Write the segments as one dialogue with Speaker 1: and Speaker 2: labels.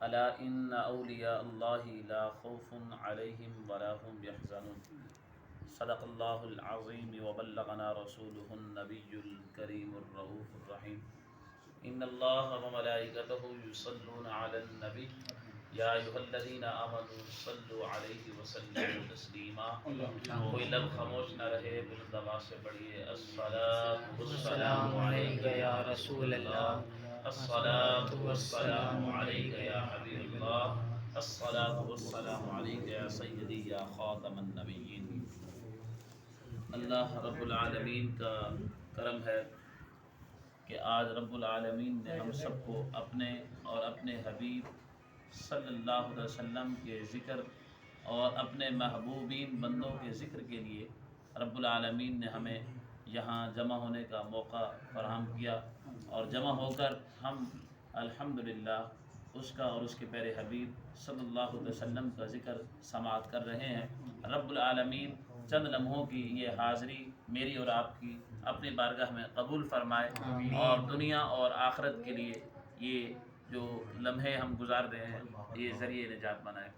Speaker 1: الا ان اولیاء اللہ لا خوف علیہم ولا هم يحزنون صدق اللہ العظیم وبلغنا رسوله النبی الکریم الرؤوف الرحیم ان اللہ وملائکته یصلون علی النبی یا ایھا الذین آمنوا صلوا علیہ وسلموا تسلیما۔ کوئی لب خاموش نہ رہے، بلند آواز سے پڑھیے الصلاۃ والسلام علیک یا رسول اللہ، الصلاۃ والسلام علیک یا حبیب اللہ، الصلاۃ والسلام علیک یا سیدی یا خاتم النبیین۔ اللہ رب العالمین کا کرم ہے کہ آج رب العالمین نے ہم سب کو اپنے اور اپنے حبیب صلی اللہ علیہ وسلم کے ذکر اور اپنے محبوبین بندوں کے ذکر کے لیے رب العالمین نے ہمیں یہاں جمع ہونے کا موقع فراہم کیا، اور جمع ہو کر ہم الحمدللہ اس کا اور اس کے پیارے حبیب صلی اللہ علیہ وسلم کا ذکر سماعت کر رہے ہیں۔ رب العالمین چند لمحوں کی یہ حاضری میری اور آپ کی اپنی بارگاہ میں قبول فرمائے، اور دنیا اور آخرت کے لیے یہ جو لمحے ہم گزار رہے ہیں یہ ذریعہ نجات بنائے۔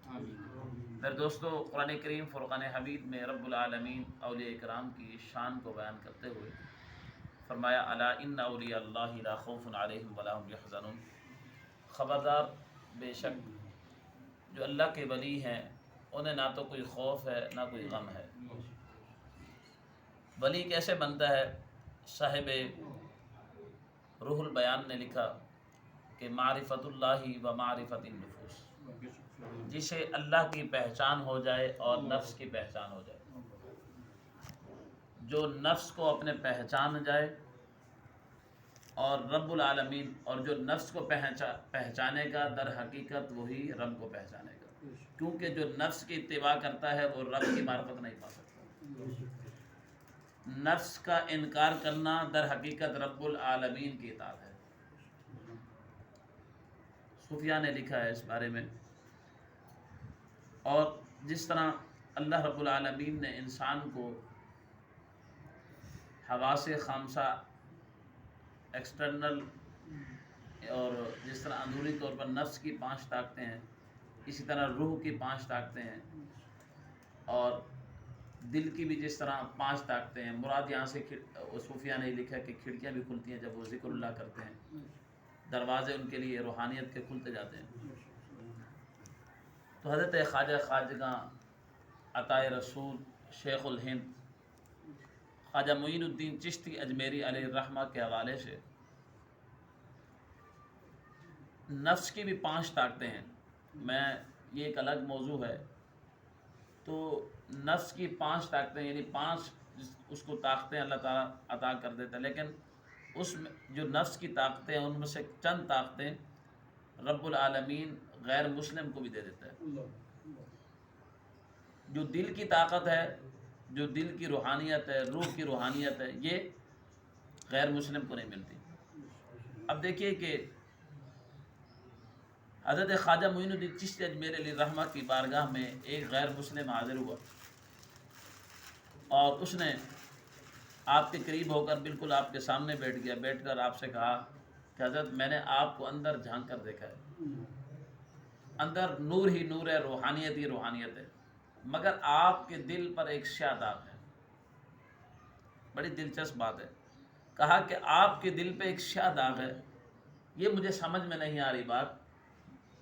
Speaker 1: میرے دوستو، قرآن کریم فرقان حمید میں رب العالمین اولیاء کرام کی شان کو بیان کرتے ہوئے فرمایا الا ان اولیاء اللہ لا خوف علیہم ولا هم یحزنون، خبردار بے شک جو اللہ کے ولی ہیں انہیں نہ تو کوئی خوف ہے نہ کوئی غم ہے۔ ولی کیسے بنتا ہے؟ صاحب روح البیان نے لکھا کہ معرفت اللہ و معرفت النفوس، جسے اللہ کی پہچان ہو جائے اور نفس کی پہچان ہو جائے۔ جو نفس کو اپنے پہچان جائے اور رب العالمین، اور جو نفس کو پہچانے گا در حقیقت وہی رب کو پہچانے گا، کیونکہ جو نفس کی اتباع کرتا ہے وہ رب کی معرفت نہیں پا سکتا۔ نفس کا انکار کرنا در حقیقت رب العالمین کی اطاعت ہے۔ صوفیہ نے لکھا ہے اس بارے میں، اور جس طرح اللہ رب العالمین نے انسان کو حواس خامسہ ایکسٹرنل، اور جس طرح اندرونی طور پر نفس کی 5 طاقتیں ہیں، اسی طرح روح کی 5 طاقتیں ہیں، اور دل کی بھی جس طرح 5 طاقتیں ہیں۔ مراد یہاں سے صوفیہ نے لکھا کہ کھڑکیاں بھی کھلتی ہیں جب وہ ذکر اللہ کرتے ہیں، دروازے ان کے لیے روحانیت کے کھلتے جاتے ہیں۔ تو حضرت خواجہ خواجگاں عطائے رسول شیخ الہند خواجہ معین الدین چشتی اجمیری علیہ الرحمہ کے حوالے سے نفس کی بھی 5 طاقتیں ہیں۔ میں یہ ایک الگ موضوع ہے، تو نفس کی 5 طاقتیں یعنی 5 اس کو طاقتیں اللہ تعالیٰ عطا کر دیتا ہے، لیکن اس میں جو نفس کی طاقتیں ہیں ان میں سے چند طاقتیں رب العالمین غیر مسلم کو بھی دے دیتا ہے۔ جو دل کی طاقت ہے، جو دل کی روحانیت ہے، روح کی روحانیت ہے، یہ غیر مسلم کو نہیں ملتی۔ اب دیکھیے کہ حضرت خواجہ معین الدین چشتی اجمیری علیہ الرحمہ کی بارگاہ میں ایک غیر مسلم حاضر ہوا، اور اس نے آپ کے قریب ہو کر بالکل آپ کے سامنے بیٹھ گیا، بیٹھ کر آپ سے کہا کہ حضرت میں نے آپ کو اندر جھانک کر دیکھا ہے، اندر نور ہی نور ہے، روحانیت ہی روحانیت ہے، مگر آپ کے دل پر ایک سیاہ داغ ہے۔ بڑی دلچسپ بات ہے، کہا کہ آپ کے دل پہ ایک سیاہ داغ ہے۔ یہ مجھے سمجھ میں نہیں آ رہی بات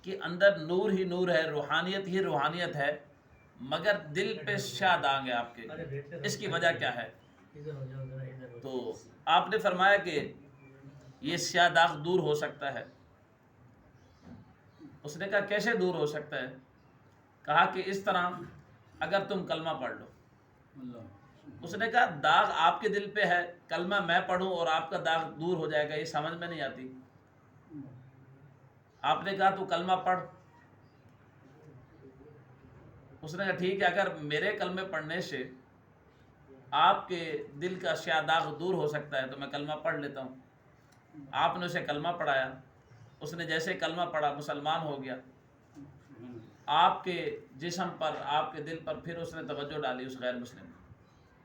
Speaker 1: کہ اندر نور ہی نور ہے، روحانیت ہی روحانیت ہے، مگر دل پہ سیاہ داغ ہے آپ کے، اس کی وجہ کیا ہے؟ تو آپ نے فرمایا کہ یہ سیاہ داغ دور ہو سکتا ہے۔ اس نے کہا کیسے دور ہو سکتا ہے؟ کہا کہ اس طرح، اگر تم کلمہ پڑھ لو۔ اس نے کہا داغ آپ کے دل پہ ہے، کلمہ میں پڑھوں اور آپ کا داغ دور ہو جائے گا، یہ سمجھ میں نہیں آتی۔ آپ نے کہا تو کلمہ پڑھ۔ اس نے کہا ٹھیک ہے، اگر میرے کلمے پڑھنے سے آپ کے دل کا سیاہ داغ دور ہو سکتا ہے تو میں کلمہ پڑھ لیتا ہوں۔ آپ نے اسے کلمہ پڑھایا، اس نے جیسے کلمہ پڑھا مسلمان ہو گیا۔ آپ کے جسم پر، آپ کے دل پر پھر اس نے توجہ ڈالی اس غیر مسلم نے،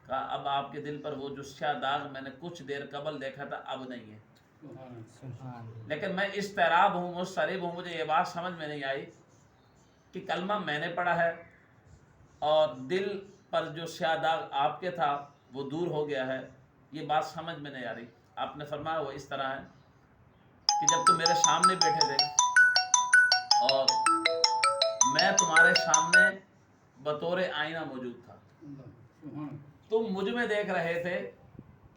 Speaker 1: کہا اب آپ کے دل پر وہ جو سیاہ داغ میں نے کچھ دیر قبل دیکھا تھا اب نہیں ہے۔ لیکن میں اضطراب ہوں، مضطرب ہوں، مجھے یہ بات سمجھ میں نہیں آئی کہ کلمہ میں نے پڑھا ہے اور دل پر جو سیاہ داغ آپ کے تھا وہ دور ہو گیا ہے، یہ بات سمجھ میں نہیں آ رہی۔ آپ نے فرمایا وہ اس طرح ہے کہ جب تم میرے سامنے بیٹھے تھے اور میں تمہارے سامنے بطور آئینہ موجود تھا، تم مجھ میں دیکھ رہے تھے،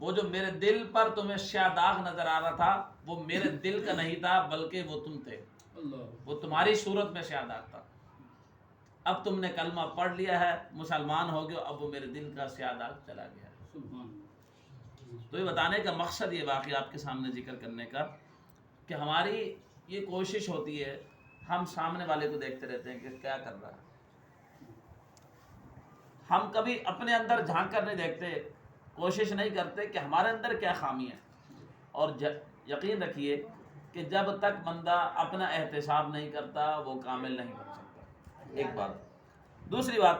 Speaker 1: وہ جو میرے دل پر تمہیں سیاہ داغ نظر آ رہا تھا وہ میرے دل کا نہیں تھا بلکہ وہ تم تھے، وہ تمہاری صورت میں سیاہ داغ تھا۔ اب تم نے کلمہ پڑھ لیا ہے، مسلمان ہو گئے، اب وہ میرے دل کا سیاہ داغ چلا گیا ہے۔ تو یہ بتانے کا مقصد یہ واقعہ آپ کے سامنے ذکر کرنے کا کہ ہماری یہ کوشش ہوتی ہے، ہم سامنے والے کو دیکھتے رہتے ہیں کہ کیا کر رہا ہے، ہم کبھی اپنے اندر جھانک کر نہیں دیکھتے، کوشش نہیں کرتے کہ ہمارے اندر کیا خامی ہے۔ اور یقین رکھیے کہ جب تک بندہ اپنا احتساب نہیں کرتا وہ کامل نہیں بن سکتا۔ ایک بات۔ دوسری بات،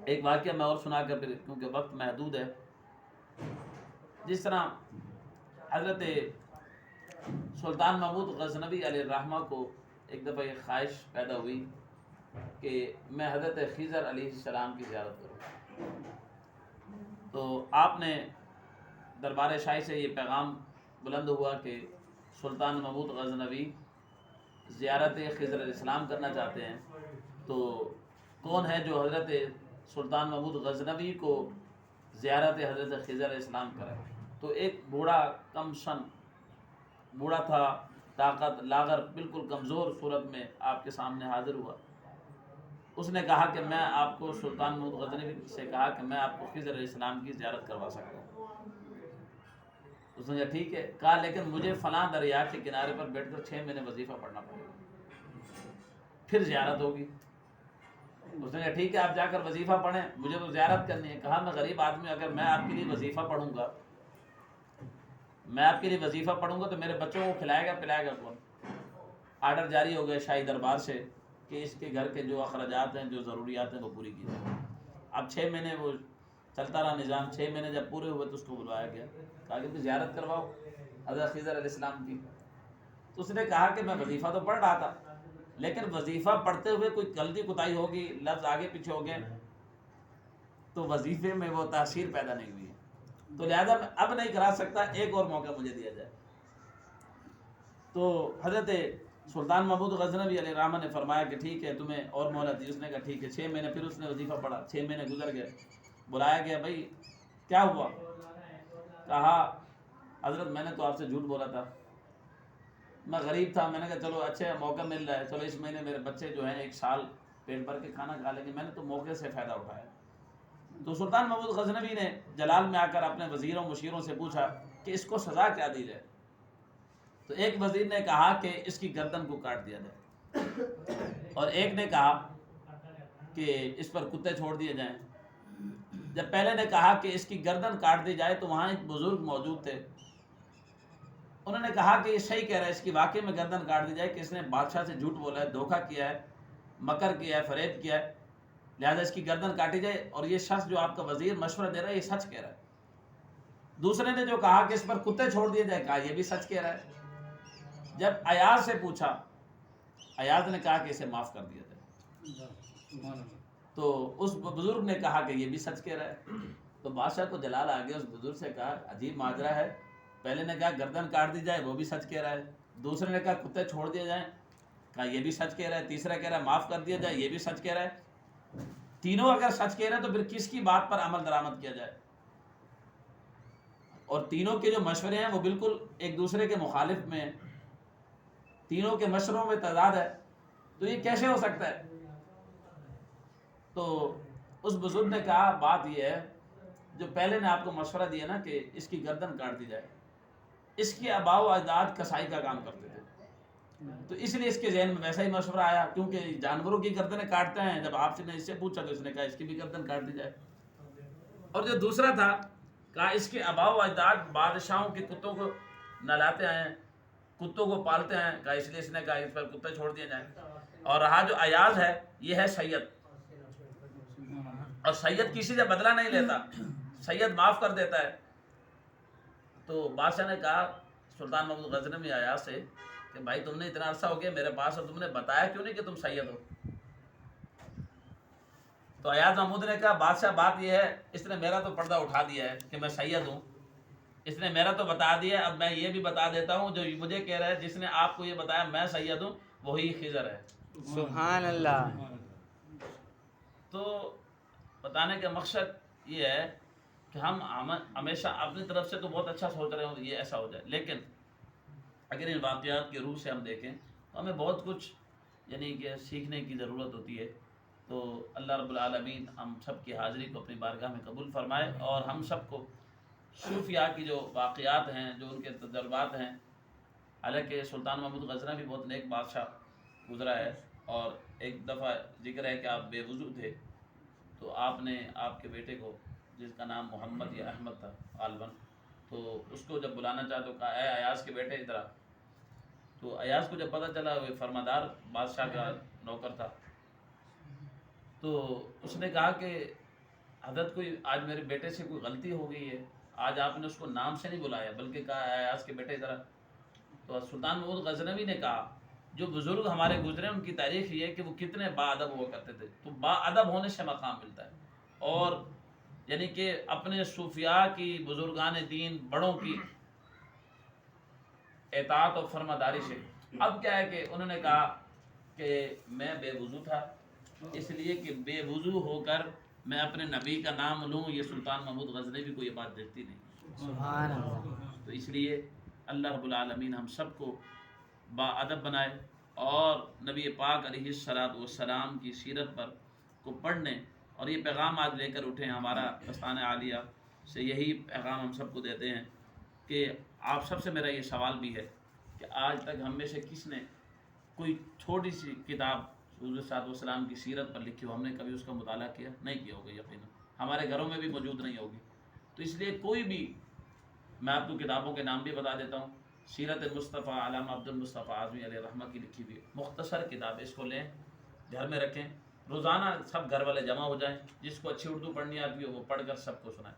Speaker 1: ایک واقعہ میں اور سنا کر پھر کیونکہ وقت محدود ہے، جس طرح حضرت سلطان محمود غزنوی علیہ الرحمہ کو ایک دفعہ یہ خواہش پیدا ہوئی کہ میں حضرت خضر علیہ السلام کی زیارت کروں، تو آپ نے دربار شاہی سے یہ پیغام بلند ہوا کہ سلطان محمود غزنوی زیارت خضر علیہ السلام کرنا چاہتے ہیں، تو کون ہے جو حضرت سلطان محمود غزنوی کو زیارت حضرت خضر علیہ السلام کرے؟ تو ایک بوڑھا کم سن بوڑھا تھا، طاقت لاغر، بالکل کمزور صورت میں آپ کے سامنے حاضر ہوا۔ اس نے کہا کہ میں آپ کو، سلطان محمود غزنوی سے کہا کہ میں آپ کو خضر علیہ السلام کی زیارت کروا سکتا ہوں۔ اس نے کہا ٹھیک ہے، کہا لیکن مجھے فلاں دریا کے کنارے پر بیٹھ کر 6 مہینے وظیفہ پڑھنا پڑے گا، پھر زیارت ہوگی۔ اس نے کہا ٹھیک ہے، آپ جا کر وظیفہ پڑھیں، مجھے تو زیارت کرنی ہے۔ کہا میں غریب آدمی، اگر میں آپ کے لیے وظیفہ پڑھوں گا، میں آپ کے لیے وظیفہ پڑھوں گا تو میرے بچوں کو کھلائے گا پلائے گا کون؟ آرڈر جاری ہو گئے شاہی دربار سے کہ اس کے گھر کے جو اخراجات ہیں، جو ضروریات ہیں وہ پوری کی جائیں۔ اب 6 مہینے وہ چلتا رہا نظام۔ 6 مہینے جب پورے ہوئے تو اس کو بلوایا گیا، کہا کہ زیارت کرواؤ حضرت خضر علیہ السلام کی۔ تو اس نے کہا کہ میں وظیفہ تو پڑھ رہا تھا، لیکن وظیفہ پڑھتے ہوئے کوئی غلطی کوتاہی ہوگی، لفظ آگے پیچھے ہو گئے تو وظیفے میں وہ تاثیر پیدا نہیں ہوئی، تو لہذا میں اب نہیں کرا سکتا، ایک اور موقع مجھے دیا جائے۔ تو حضرت سلطان محمود غزنوی علیہ الرحمہ نے فرمایا کہ ٹھیک ہے، تمہیں اور مہلت دی۔ اس نے کہا ٹھیک ہے۔ 6 مہینے پھر اس نے وظیفہ پڑھا، 6 مہینے گزر گئے، بلایا گیا، بھائی کیا ہوا؟ کہا حضرت میں نے تو آپ سے جھوٹ بولا تھا، میں غریب تھا، میں نے کہا چلو اچھا موقع مل رہا ہے، چلو اس مہینے میرے بچے جو ہیں 1 سال پیٹ بھر کے کھانا کھا لیں گے، میں نے تو موقع سے فائدہ اٹھایا۔ تو سلطان محمود غزنوی نے جلال میں آ کر اپنے وزیروں مشیروں سے پوچھا کہ اس کو سزا کیا دی جائے؟ تو ایک وزیر نے کہا کہ اس کی گردن کو کاٹ دیا جائے، اور ایک نے کہا کہ اس پر کتے چھوڑ دیے جائیں۔ جب پہلے نے کہا کہ اس کی گردن کاٹ دی جائے تو وہاں ایک بزرگ موجود تھے، انہوں نے کہا کہ یہ صحیح کہہ رہا ہے، اس کی واقعی میں گردن کاٹ دی جائے کہ اس نے بادشاہ سے جھوٹ بولا ہے، دھوکہ کیا ہے، مکر کیا ہے، فریب کیا ہے، لہذا اس کی گردن کاٹی جائے، اور یہ شخص جو آپ کا وزیر مشورہ دے رہا ہے یہ سچ کہہ رہا ہے۔ دوسرے نے جو کہا کہ اس پر کتے چھوڑ دیے جائے، کہا یہ بھی سچ کہہ رہا ہے۔ جب ایاز سے پوچھا، ایاز نے کہا کہ اسے معاف کر دیا جائے، تو اس بزرگ نے کہا کہ یہ بھی سچ کہہ رہا ہے۔ تو بادشاہ کو جلال آ گیا، اس بزرگ سے کہا عجیب ماجرا ہے، پہلے نے کہا گردن کاٹ دی جائے، وہ بھی سچ کہہ رہا ہے، دوسرے نے کہا کتے چھوڑ دیے جائیں، کہا یہ بھی سچ کہہ رہا ہے، تیسرا کہہ رہا ہے معاف کر دیا جائے، یہ بھی سچ کہہ رہا ہے۔ تینوں اگر سچ کہہ رہے ہیں تو پھر کس کی بات پر عمل درآمد کیا جائے؟ اور تینوں کے جو مشورے ہیں وہ بالکل ایک دوسرے کے مخالف میں ہیں، تینوں کے مشوروں میں تضاد ہے، تو یہ کیسے ہو سکتا ہے؟ تو اس بزرگ نے کہا بات یہ ہے، جو پہلے نے آپ کو مشورہ دیا نا کہ اس کی گردن کاٹ دی جائے، اس کے آباء و اجداد کسائی کا کام کرتے تھے، تو اس لیے اس کے ذہن میں ویسا ہی مشورہ آیا، کیونکہ جانوروں کی گردنیں کاٹتے ہیں، جب آپ سے نے اس سے پوچھا تو اس نے کہا اس کی بھی گردن کاٹ دی جائے۔ اور جو دوسرا تھا، کہا اس کے آباء و اجداد بادشاہوں کے کتوں کو نہلاتے ہیں، کتوں کو پالتے ہیں، کہا اس لیے اس نے کہا اس پر کتے چھوڑ دیے جائیں۔ اور رہا جو ایاز ہے، یہ ہے سید، اور سید کسی سے بدلہ نہیں لیتا، سید معاف کر دیتا ہے۔ تو بادشاہ نے کہا سلطان محمود غزنوی ایاز سے کہ بھائی تم نے اتنا عرصہ ہو گیا میرے پاس اور تم نے بتایا کیوں نہیں کہ تم سید ہو؟ تو ایاز محمود نے کہا بادشاہ بات یہ ہے اس نے میرا تو پردہ اٹھا دیا ہے کہ میں سید ہوں، اس نے میرا تو بتا دیا ہے، اب میں یہ بھی بتا دیتا ہوں جو مجھے کہہ رہا ہے جس نے آپ کو یہ بتایا میں سید ہوں وہی خضر ہے۔
Speaker 2: سبحان اللہ۔
Speaker 1: تو بتانے کا مقصد یہ ہے کہ ہم ہمیشہ اپنی طرف سے تو بہت اچھا سوچ رہے ہوں یہ ایسا ہو جائے، لیکن اگر ان واقعات کے روح سے ہم دیکھیں تو ہمیں بہت کچھ یعنی کہ سیکھنے کی ضرورت ہوتی ہے۔ تو اللہ رب العالمین ہم سب کی حاضری کو اپنی بارگاہ میں قبول فرمائے، اور ہم سب کو صوفیاء کی جو واقعات ہیں، جو ان کے تجربات ہیں، حالانکہ سلطان محمود غزنوی بھی بہت نیک بادشاہ گزرا ہے، اور ایک دفعہ ذکر ہے کہ آپ بے وضو تھے تو آپ نے آپ کے بیٹے کو جس کا نام محمد یا احمد تھا غالباً، تو اس کو جب بلانا چاہا تو کہا اے ایاز کے بیٹے ادھر آ۔ تو ایاز کو جب پتہ چلا وہ فرمادار بادشاہ کا نوکر تھا، تو اس نے کہا کہ حضرت کوئی آج میرے بیٹے سے کوئی غلطی ہو گئی ہے، آج آپ نے اس کو نام سے نہیں بلایا بلکہ کہا اے ایاز کے بیٹے ادھر آ۔ تو سلطان محمود غزنوی نے کہا جو بزرگ ہمارے گزرے ان کی تاریخ یہ ہے کہ وہ کتنے با ادب ہوا کرتے تھے، تو با ادب ہونے سے مقام ملتا ہے، اور یعنی کہ اپنے صوفیاء کی بزرگان دین بڑوں کی اطاعت و فرماداری سے۔ اب کیا ہے کہ انہوں نے کہا کہ میں بے وضو تھا، اس لیے کہ بے وضو ہو کر میں اپنے نبی کا نام لوں، یہ سلطان محمود غزنوی کو یہ بات دیکھتی نہیں۔
Speaker 2: سبحان اللہ۔
Speaker 1: تو اس لیے اللہ رب العالمین ہم سب کو با ادب بنائے، اور نبی پاک علیہ الصلوۃ والسلام کی سیرت پر کو پڑھنے اور یہ پیغام آج لے کر اٹھے۔ ہمارا دستان عالیہ سے یہی پیغام ہم سب کو دیتے ہیں کہ آپ سب سے میرا یہ سوال بھی ہے کہ آج تک ہم میں سے کس نے کوئی چھوٹی سی کتاب حضور صلی اللہ علیہ وسلم کی سیرت پر لکھی ہو، ہم نے کبھی اس کا مطالعہ کیا؟ نہیں کیا ہوگا، یقیناً ہمارے گھروں میں بھی موجود نہیں ہوگی۔ تو اس لیے کوئی بھی، میں آپ کو کتابوں کے نام بھی بتا دیتا ہوں، سیرت مصطفیٰ علامہ عبد المصطفیٰ اعظمی علیہ رحمہ کی لکھی ہوئی مختصر کتاب، اس کو لیں گھر میں رکھیں، روزانہ سب گھر والے جمع ہو جائیں، جس کو اچھی اردو پڑھنی آتی ہو وہ پڑھ کر سب کو سنائیں۔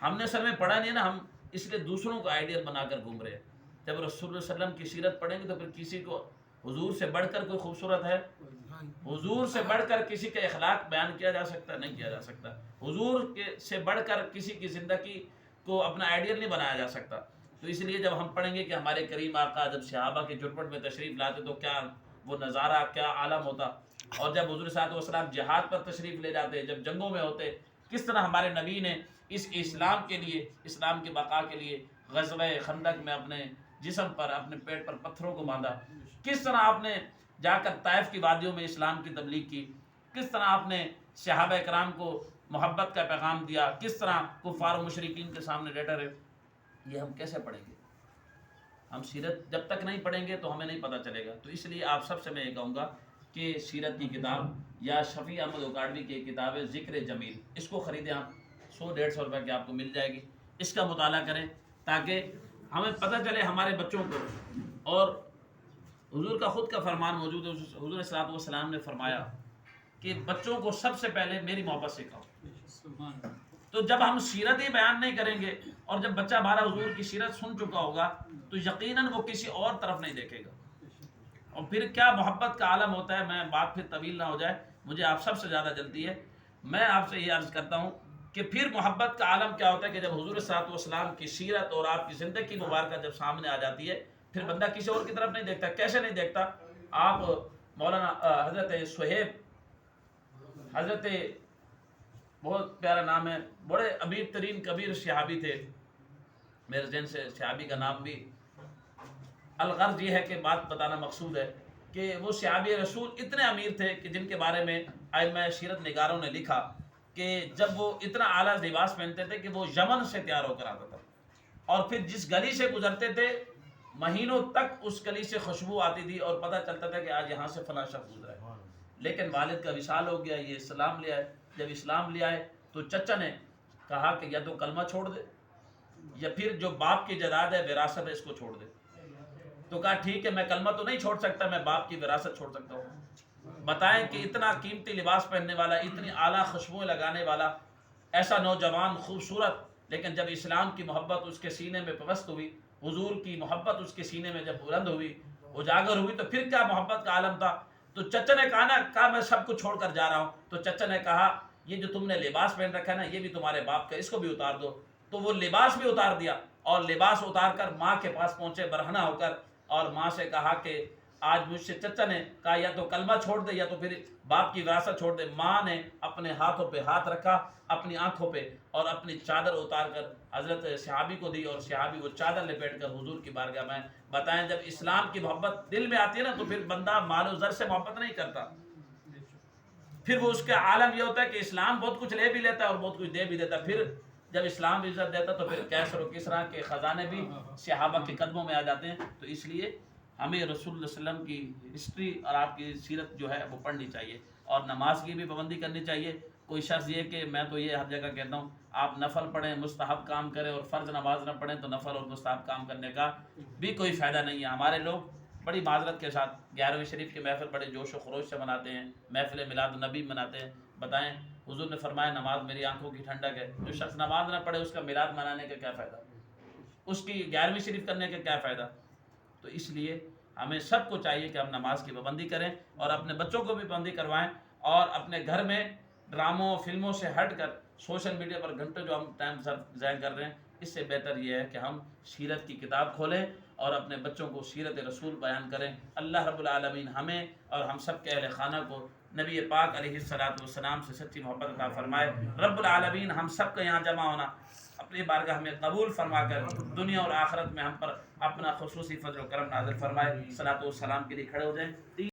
Speaker 1: ہم نے سر میں پڑھا نہیں ہے نا، ہم اس لیے دوسروں کو آئیڈیل بنا کر گھوم رہے ہیں۔ جب رسول اللہ علیہ وسلم کی سیرت پڑھیں گے تو پھر کسی کو حضور سے بڑھ کر کوئی خوبصورت ہے؟ حضور سے بڑھ کر کسی کا اخلاق بیان کیا جا سکتا؟ نہیں کیا جا سکتا۔ حضور سے بڑھ کر کسی کی زندگی کو اپنا آئیڈیل نہیں بنایا جا سکتا۔ تو اس لیے جب ہم پڑھیں گے کہ ہمارے کریم آقا جب صحابہ کے جھرمٹ میں تشریف لاتے تو کیا وہ نظارہ، کیا عالم ہوتا، اور جب حضور صلی اللہ علیہ وسلم جہاد پر تشریف لے جاتے، جب جنگوں میں ہوتے، کس طرح ہمارے نبی نے اس اسلام کے لیے، اسلام کی بقا کے لیے غزوہ خندق میں اپنے جسم پر، اپنے پیٹ پر پتھروں کو باندھا، کس طرح آپ نے جا کر طائف کی وادیوں میں اسلام کی تبلیغ کی، کس طرح آپ نے صحابہ کرام کو محبت کا پیغام دیا، کس طرح کفار و مشرکین کے سامنے ڈٹے رہے۔ یہ ہم کیسے پڑھیں گے؟ ہم سیرت جب تک نہیں پڑھیں گے تو ہمیں نہیں پتہ چلے گا۔ تو اس لیے آپ سب سے میں یہ کہوں گا کہ سیرت کی کتاب یا شفیع احمد اکاڑوی کی کتاب ہے ذکر جمیل، اس کو خریدیں آپ، 100-150 روپے کی آپ کو مل جائے گی، اس کا مطالعہ کریں تاکہ ہمیں پتہ چلے ہمارے بچوں کو۔ اور حضور کا خود کا فرمان موجود ہے، حضور صلی اللہ علیہ وسلم نے فرمایا کہ بچوں کو سب سے پہلے میری محبت سکھاؤ۔ تو جب ہم سیرت ہی بیان نہیں کریں گے، اور جب بچہ ہمارا حضور کی سیرت سن چکا ہوگا تو یقیناً وہ کسی اور طرف نہیں دیکھے گا، اور پھر کیا محبت کا عالم ہوتا ہے۔ میں بات پھر طویل نہ ہو جائے، مجھے آپ سب سے زیادہ جلدی ہے، میں آپ سے یہ عرض کرتا ہوں کہ پھر محبت کا عالم کیا ہوتا ہے کہ جب حضور صلی اللہ علیہ وسلم کی سیرت اور آپ کی زندگی مبارکہ جب سامنے آ جاتی ہے، پھر بندہ کسی اور کی طرف نہیں دیکھتا۔ کیسے نہیں دیکھتا؟ آپ مولانا حضرت صہیب، حضرت بہت پیارا نام ہے، بڑے امیر ترین کبیر صحابی تھے، میرے ذہن سے صحابی کا نام بھی، الغرض یہ ہے کہ بات بتانا مقصود ہے کہ وہ صحابی رسول اتنے امیر تھے کہ جن کے بارے میں ائمہ سیرت نگاروں نے لکھا کہ جب وہ اتنا اعلیٰ لباس پہنتے تھے کہ وہ یمن سے تیار ہو کر آتا تھا، اور پھر جس گلی سے گزرتے تھے مہینوں تک اس گلی سے خوشبو آتی تھی، اور پتہ چلتا تھا کہ آج یہاں سے فلاں شخص گزرا ہے۔ لیکن والد کا وصال ہو گیا، یہ اسلام لے آئے، جب اسلام لے آئے تو چچا نے کہا کہ یا تو کلمہ چھوڑ دے یا پھر جو باپ کی جائیداد ہے، وراثت ہے، اس کو چھوڑ دے۔ تو کہا ٹھیک ہے، میں کلمہ تو نہیں چھوڑ سکتا، میں باپ کی وراثت چھوڑ سکتا ہوں۔ بتائیں کہ اتنا قیمتی لباس پہننے والا، اتنی اعلیٰ خوشبوئیں لگانے والا ایسا نوجوان خوبصورت، لیکن جب اسلام کی محبت اس کے سینے میں پیوست ہوئی حضور کی محبت اس کے سینے میں جب بلند ہوئی، اجاگر ہوئی، تو پھر کیا محبت کا عالم تھا۔ تو چچا نے کہا میں سب کو چھوڑ کر جا رہا ہوں۔ تو چچا نے کہا یہ جو تم نے لباس پہن رکھا ہے نا، یہ بھی تمہارے باپ کا، اس کو بھی اتار دو۔ تو وہ لباس بھی اتار دیا اور لباس اتار کر ماں کے پاس پہنچے برہنہ ہو کر، اور ماں سے کہا کہ آج مجھ سے چچا نے کہا یا تو کلمہ چھوڑ دے یا تو پھر باپ کی وراثت چھوڑ دے۔ ماں نے اپنے ہاتھوں پہ ہاتھ رکھا، اپنی آنکھوں پہ، اور اپنی چادر اتار کر حضرت صحابی کو دی، اور صحابی وہ چادر لپیٹ کر حضور کی بارگاہ میں بتائیں۔ جب اسلام کی محبت دل میں آتی ہے نا تو پھر بندہ مال و زر سے محبت نہیں کرتا، پھر وہ اس کا عالم یہ ہوتا ہے کہ اسلام بہت کچھ لے بھی لیتا ہے اور بہت کچھ دے بھی دیتا ہے۔ پھر جب اسلام عزت دیتا تو پھر کیسر و کسریٰ کے خزانے بھی صحابہ کے قدموں میں آ جاتے ہیں۔ تو اس لیے ہمیں رسول اللہ صلی اللہ علیہ وسلم کی ہسٹری اور آپ کی سیرت جو ہے وہ پڑھنی چاہیے، اور نماز کی بھی پابندی کرنی چاہیے۔ کوئی شخص یہ کہ میں تو یہ ہر جگہ کہتا ہوں آپ نفل پڑھیں، مستحب کام کریں، اور فرض نماز نہ پڑھیں، تو نفل اور مستحب کام کرنے کا بھی کوئی فائدہ نہیں ہے۔ ہمارے لوگ بڑی معذرت کے ساتھ 11ویں شریف کی محفل بڑے جوش و خروش سے مناتے ہیں، محفل میلاد النبی مناتے ہیں۔ بتائیں حضور نے فرمایا نماز میری آنکھوں کی ٹھنڈک ہے، جو شخص نماز نہ پڑھے اس کا میلاد منانے کا کیا فائدہ، اس کی 11ویں شریف کرنے کا کیا فائدہ۔ تو اس لیے ہمیں سب کو چاہیے کہ ہم نماز کی پابندی کریں، اور اپنے بچوں کو بھی پابندی کروائیں، اور اپنے گھر میں ڈراموں فلموں سے ہٹ کر سوشل میڈیا پر گھنٹوں جو ہم ٹائم ضائع کر رہے ہیں، اس سے بہتر یہ ہے کہ ہم سیرت کی کتاب کھولیں اور اپنے بچوں کو سیرت رسول بیان کریں۔ اللہ رب العالمین ہمیں اور ہم سب کے اہل خانہ کو نبی پاک علیہ الصلوۃ والسلام سے سچی محبت عطا فرمائے۔ رب العالمین ہم سب کا یہاں جمع ہونا اپنی بارگاہ میں قبول فرما کر دنیا اور آخرت میں ہم پر اپنا خصوصی فضل و کرم نازل فرمائے۔ صلاۃ و سلام کے لیے کھڑے ہو جائیں۔